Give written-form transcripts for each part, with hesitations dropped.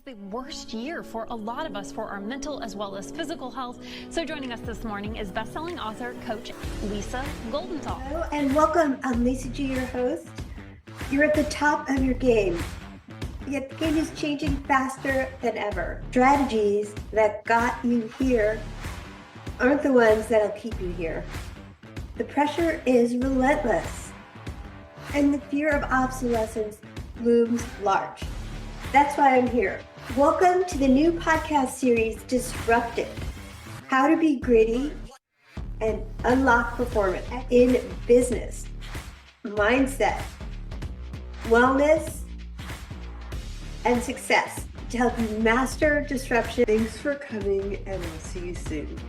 The worst year for a lot of us for our mental as well as physical health. So joining us this morning is best-selling author, coach Lisa Goldenthal. Hello and welcome. I'm Lisa G, your host. You're at the top of your game, yet the game is changing faster than ever. Strategies that got you here aren't the ones that'll keep you here. The pressure is relentless, and the fear of obsolescence looms large. That's why I'm here. Welcome to the new podcast series, Disrupted: How to Be Gritty and Unlock Performance in Business, Mindset, Wellness, and Success to help you master disruption. Thanks for coming, and I'll see you soon.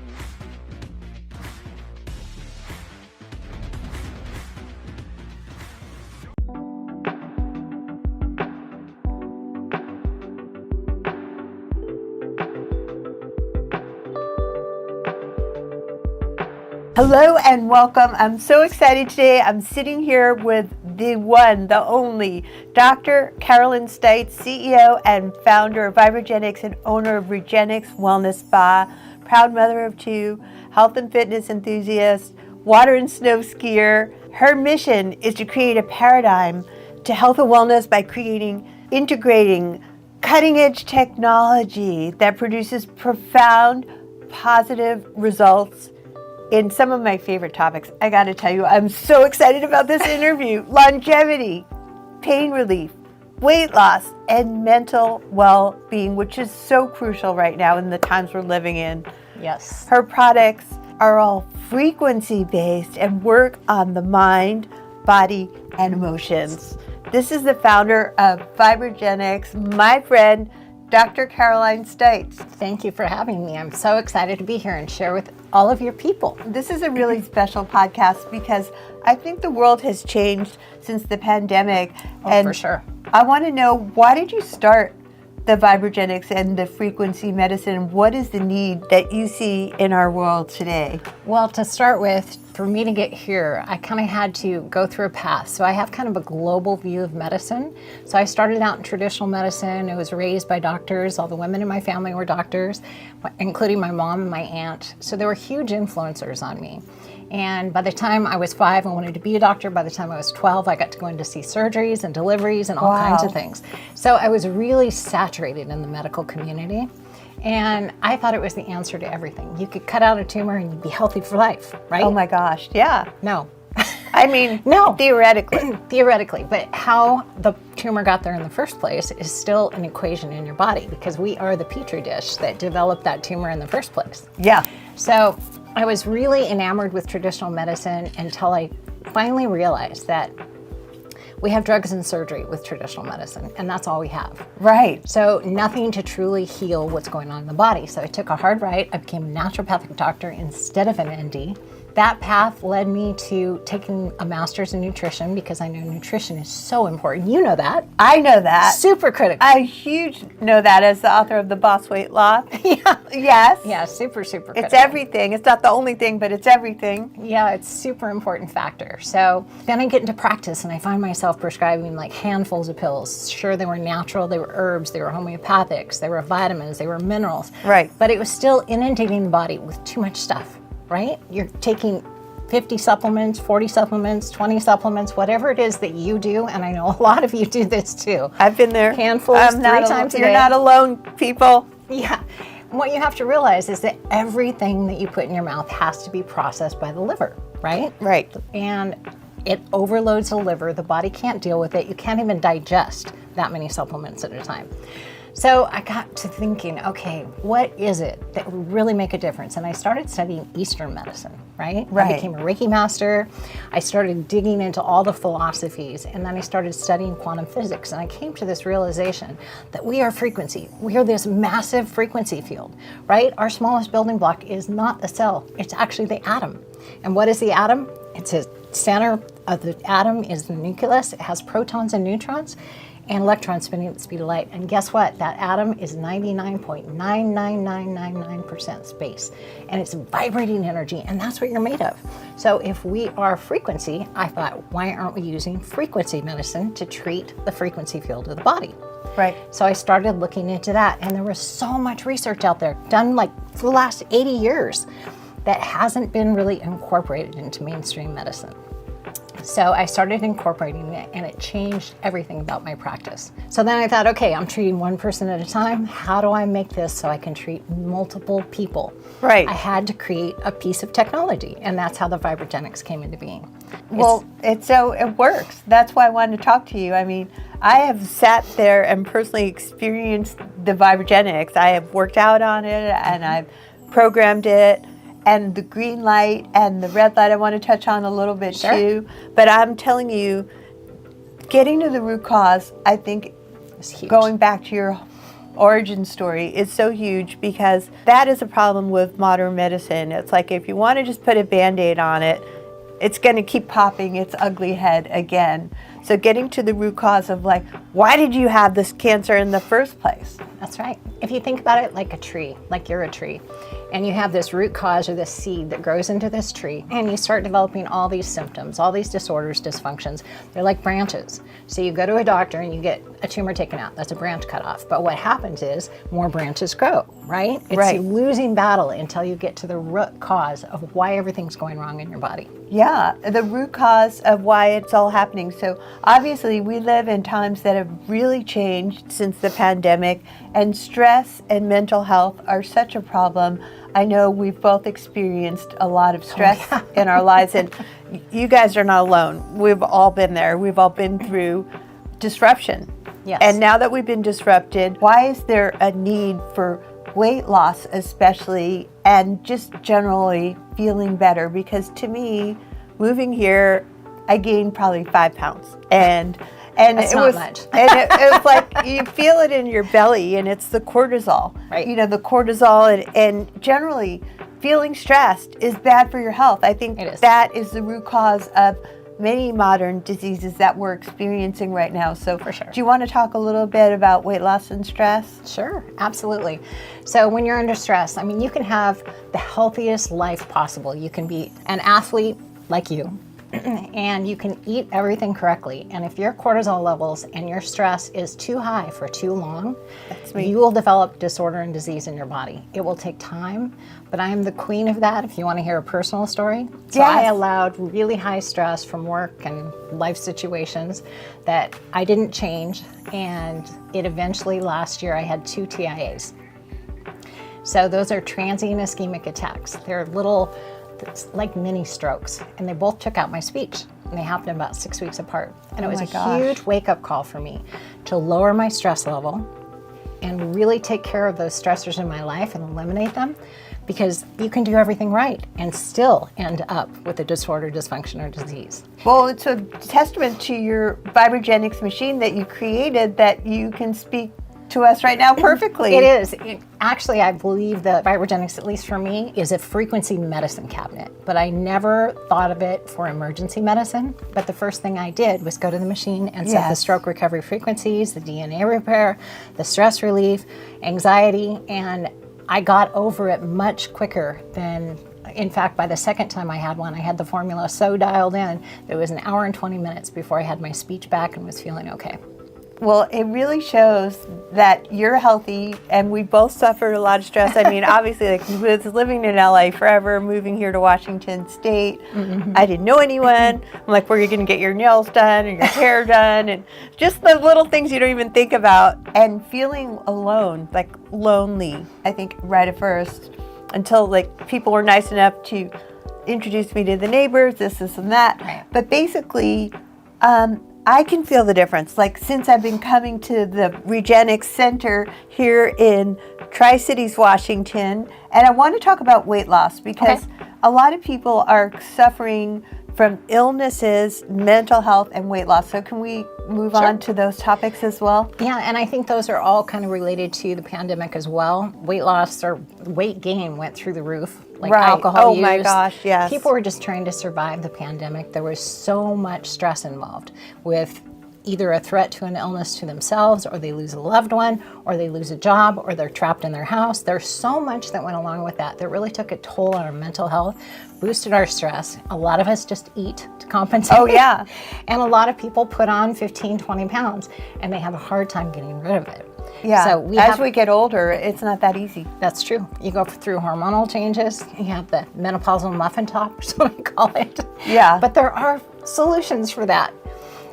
Hello and welcome. I'm so excited today. I'm sitting here with the one, the only, Dr. Carolyn Stites, CEO and founder of VibraGenix and owner of ReGenX Wellness Spa, proud mother of two, health and fitness enthusiast, water and snow skier. Her mission is to create a paradigm to health and wellness by integrating cutting-edge technology that produces profound, positive results in some of my favorite topics. I gotta tell you, I'm so excited about this interview. Longevity, pain relief, weight loss, and mental well-being, which is so crucial right now in the times we're living in. Yes. Her products are all frequency-based and work on the mind, body, and emotions. This is the founder of VibraGenix, my friend, Dr. Caroline Stites. Thank you for having me. I'm so excited to be here and share with all of your people. This is a really special podcast because I think the world has changed since the pandemic. Oh, for sure. I want to know, why did you start the VibraGenix and the frequency medicine? What is the need that you see in our world today? Well, to start with, for me to get here, I kind of had to go through a path. So I have kind of a global view of medicine. So I started out in traditional medicine. I was raised by doctors. All the women in my family were doctors, including my mom and my aunt. So they were huge influencers on me. And by the time I was 5, I wanted to be a doctor. By the time I was 12, I got to go in to see surgeries and deliveries and all kinds of things. So I was really saturated in the medical community. And I thought it was the answer to everything. You could cut out a tumor and you'd be healthy for life, right? Oh my gosh, yeah. No. I mean, no. Theoretically. Theoretically, but how the tumor got there in the first place is still an equation in your body, because we are the petri dish that developed that tumor in the first place. Yeah. So I was really enamored with traditional medicine until I finally realized that we have drugs and surgery with traditional medicine, and that's all we have. Right. So nothing to truly heal what's going on in the body. So I took a hard right. I became a naturopathic doctor instead of an ND. That path led me to taking a master's in nutrition, because I know nutrition is so important. You know that. I know that. Super critical. I know that as the author of The Boss Weight Loss. Yeah. Yes. Yeah, super critical. It's everything. It's not the only thing, but it's everything. Yeah, it's super important factor. So then I get into practice and I find myself prescribing like handfuls of pills. Sure, they were natural, they were herbs, they were homeopathics, they were vitamins, they were minerals. Right. But it was still inundating the body with too much stuff. Right? You're taking 50 supplements, 40 supplements, 20 supplements, whatever it is that you do, and I know a lot of you do this too. I've been there. Handfuls, 3 times a day. You're not alone, people. Yeah. What you have to realize is that everything that you put in your mouth has to be processed by the liver, right? Right. And it overloads the liver. The body can't deal with it. You can't even digest that many supplements at a time. So I got to thinking, okay, what is it that would really make a difference? And I started studying Eastern medicine, right? I became a Reiki master. I started digging into all the philosophies, and then I started studying quantum physics. And I came to this realization that we are frequency. We are this massive frequency field, right? Our smallest building block is not the cell. It's actually the atom. And what is the atom? It's a center of the atom is the nucleus. It has protons and neutrons and electrons spinning at the speed of light. And guess what? That atom is 99.99999% space. And it's vibrating energy, and that's what you're made of. So if we are frequency, I thought, why aren't we using frequency medicine to treat the frequency field of the body? Right. So I started looking into that, and there was so much research out there done like for the last 80 years that hasn't been really incorporated into mainstream medicine. So I started incorporating it, and it changed everything about my practice. So then I thought, okay, I'm treating one person at a time. How do I make this so I can treat multiple people? Right. I had to create a piece of technology, and that's how the VibraGenix came into being. Well, it works. That's why I wanted to talk to you. I mean, I have sat there and personally experienced the VibraGenix. I have worked out on it, and I've programmed it. And the green light and the red light I want to touch on a little bit too. But I'm telling you, getting to the root cause, I think, It's huge. going back to your origin story, is so huge, because that is a problem with modern medicine. It's like if you want to just put a Band-Aid on it, it's going to keep popping its ugly head again. So getting to the root cause of like, why did you have this cancer in the first place? That's right. If you think about it like a tree, like you're a tree, and you have this root cause or this seed that grows into this tree, and you start developing all these symptoms, all these disorders, dysfunctions. They're like branches. So you go to a doctor and you get a tumor taken out. That's a branch cut off. But what happens is more branches grow, right? It's Right. a losing battle until you get to the root cause of why everything's going wrong in your body. Yeah, the root cause of why it's all happening. So obviously we live in times that have really changed since the pandemic, and stress and mental health are such a problem. I know we've both experienced a lot of stress in our lives, and you guys are not alone. We've all been there. We've all been through disruption. Yes. And now that we've been disrupted, why is there a need for weight loss especially, and just generally feeling better? Because to me, moving here, I gained probably 5 pounds, and That's it not was much. and it was like you feel it in your belly, and it's the cortisol. Right. You know, the cortisol, and generally feeling stressed is bad for your health. I think It is. that is the root cause of many modern diseases that we're experiencing right now. So For sure. do you want to talk a little bit about weight loss and stress? Sure, absolutely. So when you're under stress, I mean, you can have the healthiest life possible. You can be an athlete like you, and you can eat everything correctly. And if your cortisol levels and your stress is too high for too long, you will develop disorder and disease in your body. It will take time, but I am the queen of that, if you want to hear a personal story. So I Yes. allowed really high stress from work and life situations that I didn't change, and it eventually, last year, I had 2 TIAs. So those are transient ischemic attacks. They're little, it's like mini strokes, and they both took out my speech, and they happened about 6 weeks apart. And it was my a gosh. huge wake-up call for me to lower my stress level and really take care of those stressors in my life and eliminate them, because you can do everything right and still end up with a disorder, dysfunction, or disease. Well, it's a testament to your VibraGenix machine that you created, that you can speak to us right now perfectly. It is. Actually, I believe the VibraGenix, at least for me, is a frequency medicine cabinet. But I never thought of it for emergency medicine. But the first thing I did was go to the machine and set the Yes. stroke recovery frequencies, the DNA repair, the stress relief, anxiety, and I got over it much quicker than, in fact, by the second time I had one, I had the formula so dialed in, it was an hour and 20 minutes before I had my speech back and was feeling okay. Well, it really shows that you're healthy, and we both suffered a lot of stress. I mean, obviously, like with living in LA forever, moving here to Washington State, I didn't know anyone. I'm like, where are you going to get your nails done and your hair done? And just the little things you don't even think about, and feeling alone, like lonely, I think, right at first, until like people were nice enough to introduce me to the neighbors, this and that. Right. But basically, I can feel the difference. Like since I've been coming to the ReGenX Center here in Tri-Cities, Washington, and I want to talk about weight loss, because a lot of people are suffering from illnesses, mental health, and weight loss. So can we move on to those topics as well? Yeah, and I think those are all kind of related to the pandemic as well. Weight loss or weight gain went through the roof, like Right. alcohol Oh use. my gosh, yes. People were just trying to survive the pandemic. There was so much stress involved with either a threat to an illness to themselves, or they lose a loved one, or they lose a job, or they're trapped in their house. There's so much that went along with that really took a toll on our mental health, boosted our stress. A lot of us just eat to compensate. Oh, yeah. And a lot of people put on 15, 20 pounds, and they have a hard time getting rid of it. Yeah. So we get older, it's not that easy. That's true. You go through hormonal changes. You have the menopausal muffin top, is what I call it. Yeah. But there are solutions for that.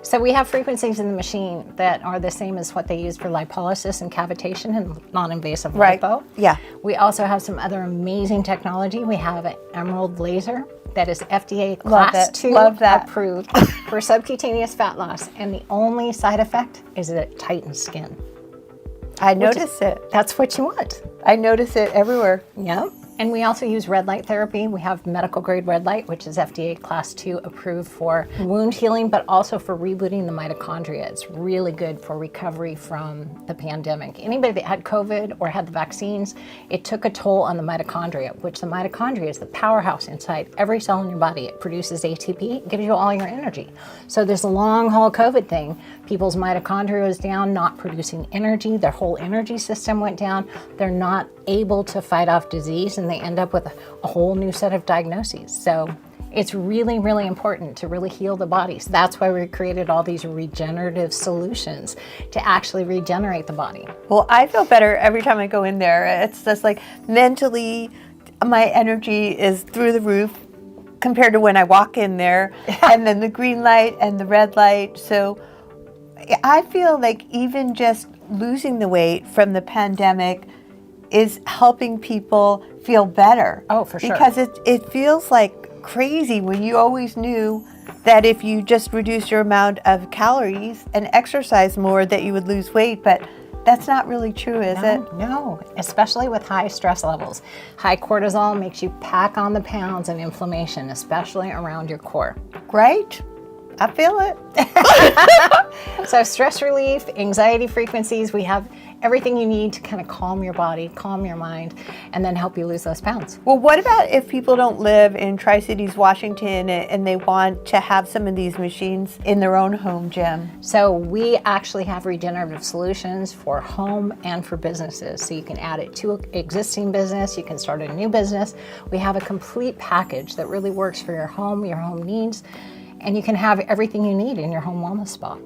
So we have frequencies in the machine that are the same as what they use for lipolysis and cavitation and non-invasive lipo. Yeah. We also have some other amazing technology. We have an emerald laser that is FDA Class 2 approved for subcutaneous fat loss. And the only side effect is that it tightens skin. I notice it. That's what you want. I notice it everywhere. Yep. And we also use red light therapy. We have medical grade red light, which is FDA Class 2 approved for wound healing, but also for rebooting the mitochondria. It's really good for recovery from the pandemic. Anybody that had COVID or had the vaccines, it took a toll on the mitochondria, which the mitochondria is the powerhouse inside every cell in your body. It produces ATP, it gives you all your energy. So this long haul COVID thing, people's mitochondria was down, not producing energy. Their whole energy system went down. They're not able to fight off disease, and they end up with a whole new set of diagnoses. So it's really, really important to really heal the body. So that's why we created all these regenerative solutions to actually regenerate the body. Well, I feel better every time I go in there. It's just like mentally, my energy is through the roof compared to when I walk in there. And then the green light and the red light. So I feel like even just losing the weight from the pandemic is helping people feel better. Oh, for sure. Because it feels like crazy when you always knew that if you just reduce your amount of calories and exercise more that you would lose weight, but that's not really true, is it? No, especially with high stress levels. High cortisol makes you pack on the pounds and inflammation, especially around your core. Right? I feel it. So stress relief, anxiety frequencies, we have everything you need to kind of calm your body, calm your mind, and then help you lose those pounds. Well, what about if people don't live in Tri-Cities, Washington, and they want to have some of these machines in their own home gym? So we actually have regenerative solutions for home and for businesses. So you can add it to an existing business, you can start a new business. We have a complete package that really works for your home needs, and you can have everything you need in your home wellness spa.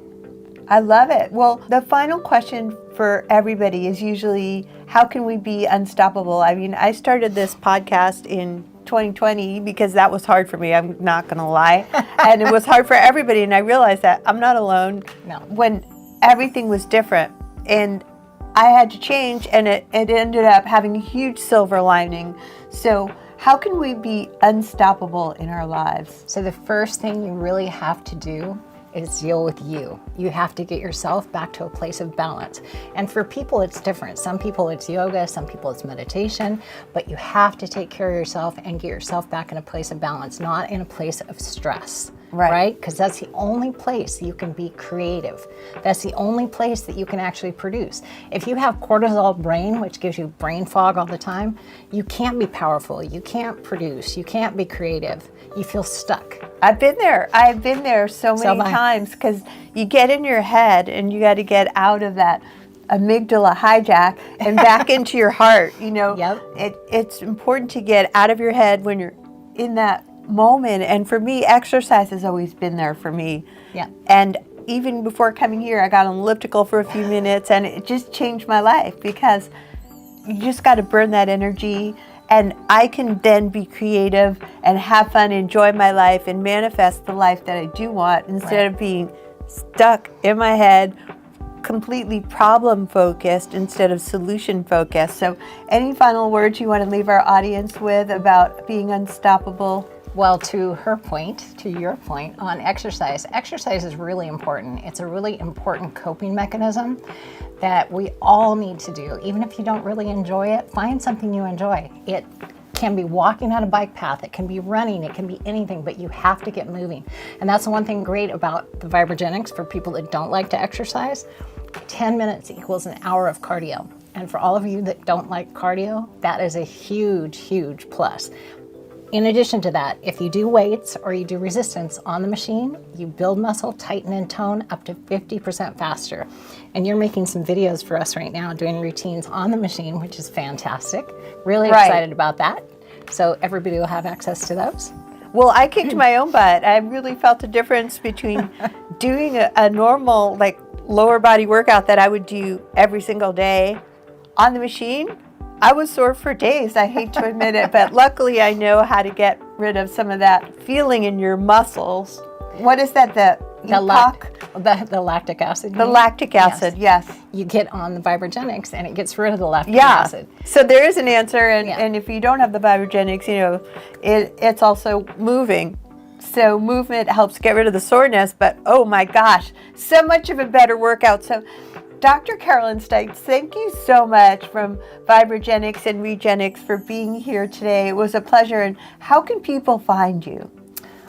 I love it. Well, the final question for everybody is usually, how can we be unstoppable? I mean, I started this podcast in 2020 because that was hard for me. I'm not going to lie. And it was hard for everybody. And I realized that I'm not alone. No. When everything was different and I had to change, and it ended up having a huge silver lining. So how can we be unstoppable in our lives? So the first thing you really have to do is deal with you. You have to get yourself back to a place of balance. And for people, it's different. Some people it's yoga, some people it's meditation, but you have to take care of yourself and get yourself back in a place of balance, not in a place of stress. Right? Because that's the only place you can be creative. That's the only place that you can actually produce. If you have cortisol brain, which gives you brain fog all the time, you can't be powerful. You can't produce. You can't be creative. You feel stuck. I've been there. I've been there so many times, because you get in your head and you got to get out of that amygdala hijack and back into your heart. You know, it's important to get out of your head when you're in that moment. And for me, exercise has always been there for me. Yeah. And even before coming here, I got on elliptical for a few minutes, and it just changed my life, because you just got to burn that energy. And I can then be creative and have fun, enjoy my life, and manifest the life that I do want, instead of being stuck in my head, completely problem focused instead of solution focused. So any final words you want to leave our audience with about being unstoppable? Well, to her point, to your point on exercise is really important. It's a really important coping mechanism that we all need to do. Even if you don't really enjoy it, find something you enjoy. It can be walking on a bike path, it can be running, it can be anything, but you have to get moving. And that's the one thing great about the VibraGenix for people that don't like to exercise. 10 minutes equals an hour of cardio. And for all of you that don't like cardio, that is a huge, huge plus. in addition to that, if you do weights or you do resistance on the machine, you build muscle, tighten, and tone up to 50% faster. And you're making some videos for us right now doing routines on the machine, which is fantastic. Really excited about that. So everybody will have access to those. Well, I kicked my own butt. I really felt the difference between doing a normal, like, lower body workout that I would do every single day on the machine. I was sore for days. I hate to admit it, but luckily I know how to get rid of some of that feeling in your muscles. What is that? The lactic acid. The lactic acid, yes. You get on the VibraGenix and it gets rid of the lactic acid. So there is an answer, and if you don't have the VibraGenix, you know, it's also moving. So movement helps get rid of the soreness, but oh my gosh, so much of a better workout. So Dr. Carolyn Stites, thank you so much from VibraGenix and ReGenX for being here today. It was a pleasure. And how can people find you?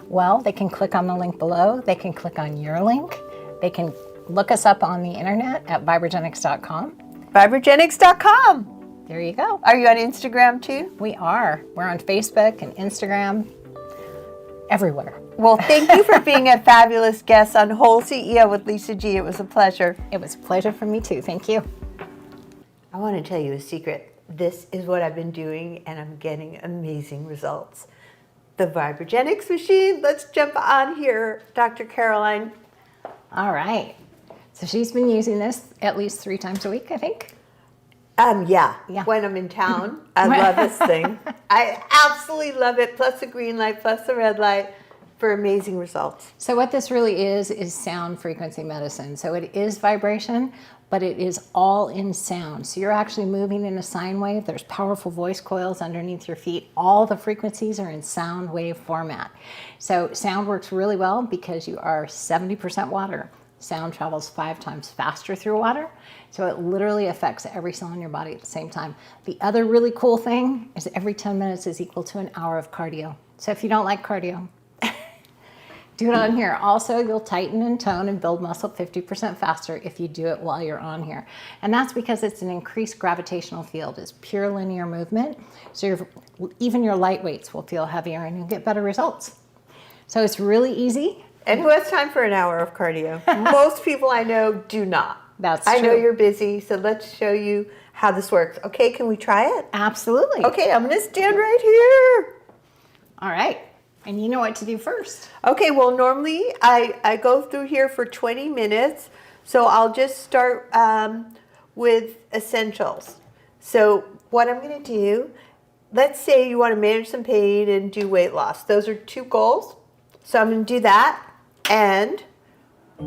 Well, they can click on the link below. They can click on your link. They can look us up on the internet at VibraGenix.com. VibraGenix.com. There you go. Are you on Instagram too? We are. We're on Facebook and Instagram, everywhere. Well, thank you for being a fabulous guest on WholeCEO with Lisa G. It was a pleasure. It was a pleasure for me too. Thank you. I want to tell you a secret. This is what I've been doing, and I'm getting amazing results. The VibraGenix machine. Let's jump on here, Dr. Caroline. All right. So she's been using this at least 3 times a week, I think. Yeah. When I'm in town, I love this thing. I absolutely love it. Plus the green light, plus the red light, for amazing results. So what this really is sound frequency medicine. So it is vibration, but it is all in sound. So you're actually moving in a sine wave. There's powerful voice coils underneath your feet. All the frequencies are in sound wave format. So sound works really well because you are 70% water. Sound travels 5 times faster through water. So it literally affects every cell in your body at the same time. The other really cool thing is every 10 minutes is equal to an hour of cardio. So if you don't like cardio, do it on here. Also, you'll tighten and tone and build muscle 50% faster if you do it while you're on here. And that's because it's an increased gravitational field. It's pure linear movement. So even your light weights will feel heavier and you'll get better results. So it's really easy. And who has time for an hour of cardio? Most people I know do not. That's true. I know you're busy, so let's show you how this works. Okay, can we try it? Absolutely. Okay, I'm going to stand right here. All right. And you know what to do first. Okay, well, normally I go through here for 20 minutes, so I'll just start with essentials. So what I'm going to do, let's say you want to manage some pain and do weight loss. Those are 2 goals. So I'm going to do that, and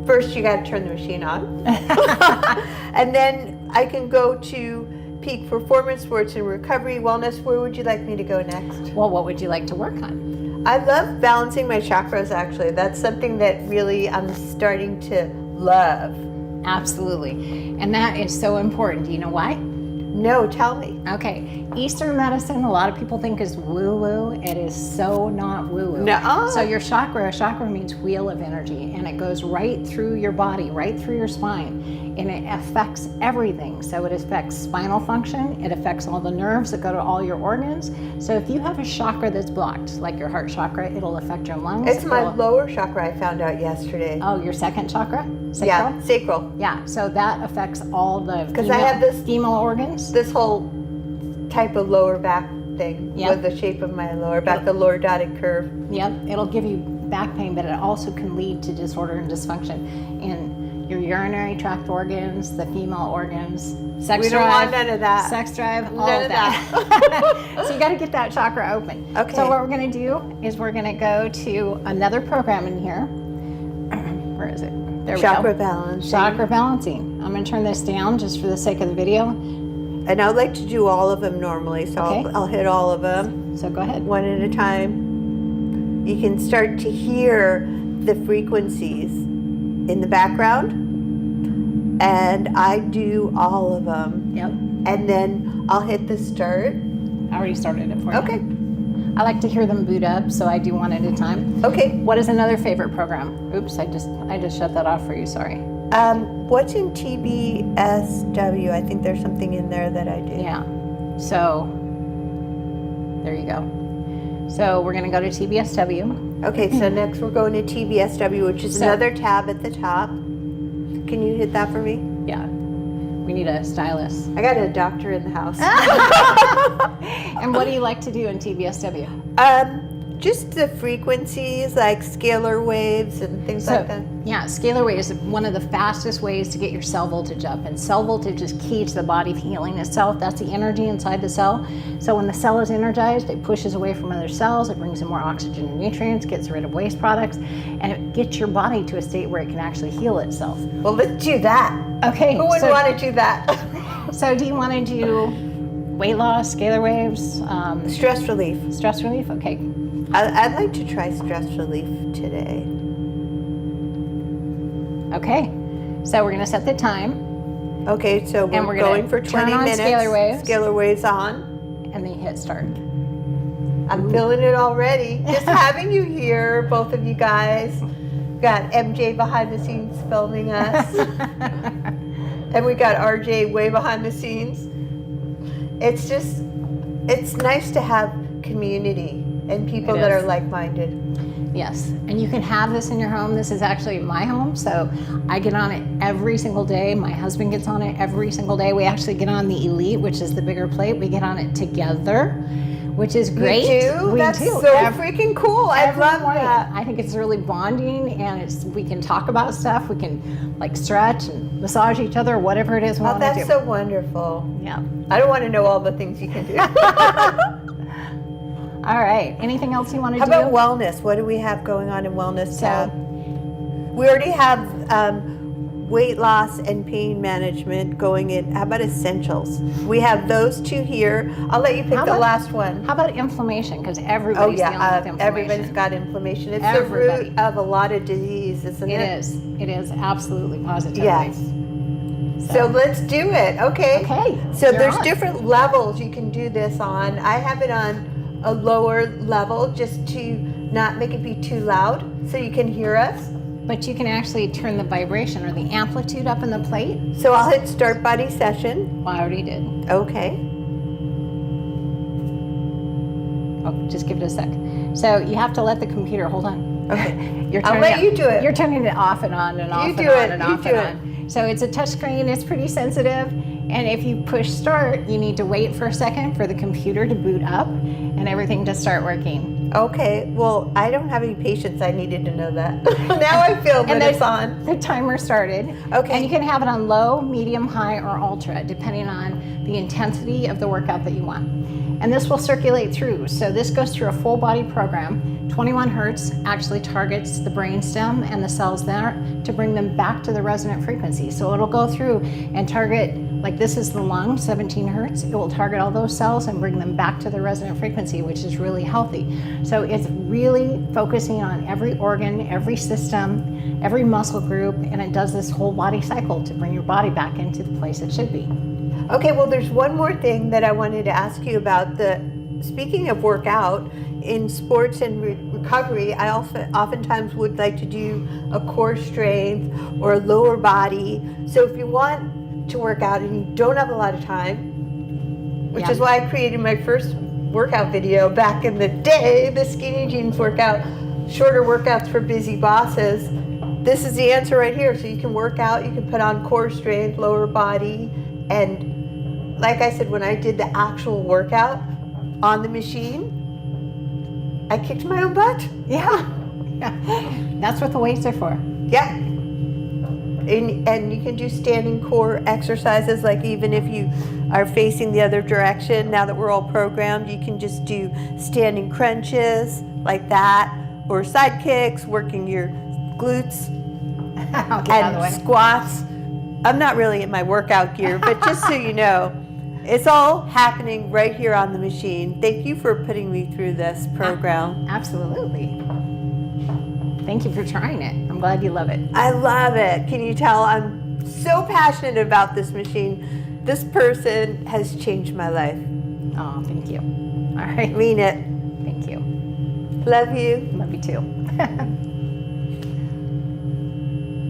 first you got to turn the machine on. And then I can go to peak performance, sports and recovery, wellness. Where would you like me to go next? Well, what would you like to work on? I love balancing my chakras, actually. That's something that really I'm starting to love. Absolutely. And that is so important. Do you know why? No, tell me. Okay. Eastern medicine, a lot of people think is woo-woo. It is so not woo-woo. No. So your chakra means wheel of energy, and it goes right through your body, right through your spine, and it affects everything. So it affects spinal function. It affects all the nerves that go to all your organs. So if you have a chakra that's blocked, like your heart chakra, it'll affect your lungs. It's my lower chakra, I found out yesterday. Oh, your second chakra? Sacral? Yeah, sacral. Yeah, so that affects all the Because I have this female organs. This whole type of lower back thing with the shape of my lower back, the lower dotted curve. Yep, it'll give you back pain, but it also can lead to disorder and dysfunction in your urinary tract organs, the female organs, sex drive. We don't want none of that. Sex drive, all None of that. So you got to get that chakra open. Okay. So what we're going to do is we're going to go to another program in here. Where is it? There we go. Chakra balancing. Chakra balancing. I'm going to turn this down just for the sake of the video. And I would like to do all of them normally, so Okay. I'll hit all of them. So go ahead. One at a time. You can start to hear the frequencies in the background, and I do all of them. Yep. And then I'll hit the start. I already started it for you. Okay. I like to hear them boot up, so I do one at a time. Okay. What is another favorite program? Oops, I just shut that off for you, sorry. What's in TBSW? I think there's something in there that I do. Yeah, so there you go. So we're going to go to TBSW. Okay, so next we're going to TBSW, which is another tab at the top. Can you hit that for me? Yeah. We need a stylist. I got a doctor in the house. And what do you like to do in TBSW? Just the frequencies, like scalar waves and things like that. Yeah, scalar waves is one of the fastest ways to get your cell voltage up. And cell voltage is key to the body healing itself. That's the energy inside the cell. So when the cell is energized, it pushes away from other cells, it brings in more oxygen and nutrients, gets rid of waste products, and it gets your body to a state where it can actually heal itself. Well, let's do that. Okay. Who wouldn't want to do that? So do you want to do weight loss, scalar waves? Stress relief. Stress relief? Okay. I'd like to try stress relief today. Okay. So we're going to set the time. Okay, so we're going for 20 minutes. Scalar waves. Scalar waves on. And then you hit start. I'm feeling it already. Just having you here, both of you guys. Got MJ behind the scenes filming us. And we got RJ way behind the scenes. It's nice to have community and people that are like-minded. Yes, and you can have this in your home. This is actually my home, so I get on it every single day. My husband gets on it every single day. We actually get on the Elite, which is the bigger plate. We get on it together, which is great. That's so freaking cool. I love that. I think it's really bonding, and we can talk about stuff. We can like stretch and massage each other, whatever it is we want to do. That's so wonderful. Yeah. I don't want to know all the things you can do. All right. Anything else you want to do? How about wellness? What do we have going on in wellness tab? We already have weight loss and pain management going in. How about essentials? We have those two here. I'll let you pick the last one. How about inflammation? Because everybody's dealing with inflammation. Everybody's got inflammation. It's the root of a lot of disease, isn't it? It is absolutely positively. Yes. So let's do it. Okay. So there's different levels you can do this on. I have it on a lower level just to not make it be too loud so you can hear us. But you can actually turn the vibration or the amplitude up in the plate. So I'll hit start body session. Well, I already did. Okay. Oh, just give it a sec. So you have to let the computer, hold on. Okay. I'll let you do it. You're turning it off and on and off and on and off and on. So it's a touch screen, it's pretty sensitive. And if you push start, you need to wait for a second for the computer to boot up and everything to start working. Okay, well, I don't have any patience. I needed to know that. Now I feel that it's on. The timer started. Okay. And you can have it on low, medium, high, or ultra, depending on the intensity of the workout that you want. And this will circulate through. So this goes through a full body program. 21 hertz actually targets the brainstem and the cells there to bring them back to the resonant frequency. So it'll go through and target, like this is the lung, 17 hertz. It will target all those cells and bring them back to the resonant frequency, which is really healthy. So it's really focusing on every organ, every system, every muscle group, and it does this whole body cycle to bring your body back into the place it should be. Okay, well, there's one more thing that I wanted to ask you about. Speaking of workout, in sports and recovery, I oftentimes would like to do a core strength or a lower body. So if you want to work out and you don't have a lot of time, which is why I created my first workout video back in the day, the skinny jeans workout, shorter workouts for busy bosses. This is the answer right here. So you can work out, you can put on core strength, lower body, and like I said, when I did the actual workout on the machine, I kicked my own butt. Yeah. That's what the weights are for. Yeah. And you can do standing core exercises, like even if you are facing the other direction, now that we're all programmed, you can just do standing crunches like that, or side kicks, working your glutes, and squats. I'm not really in my workout gear, but just so you know, it's all happening right here on the machine. Thank you for putting me through this program. Absolutely. Thank you for trying it. I'm glad you love it. I love it. Can you tell I'm so passionate about this machine? This person has changed my life. Oh, thank you. All right. Mean it. Thank you. Love you. Love you too.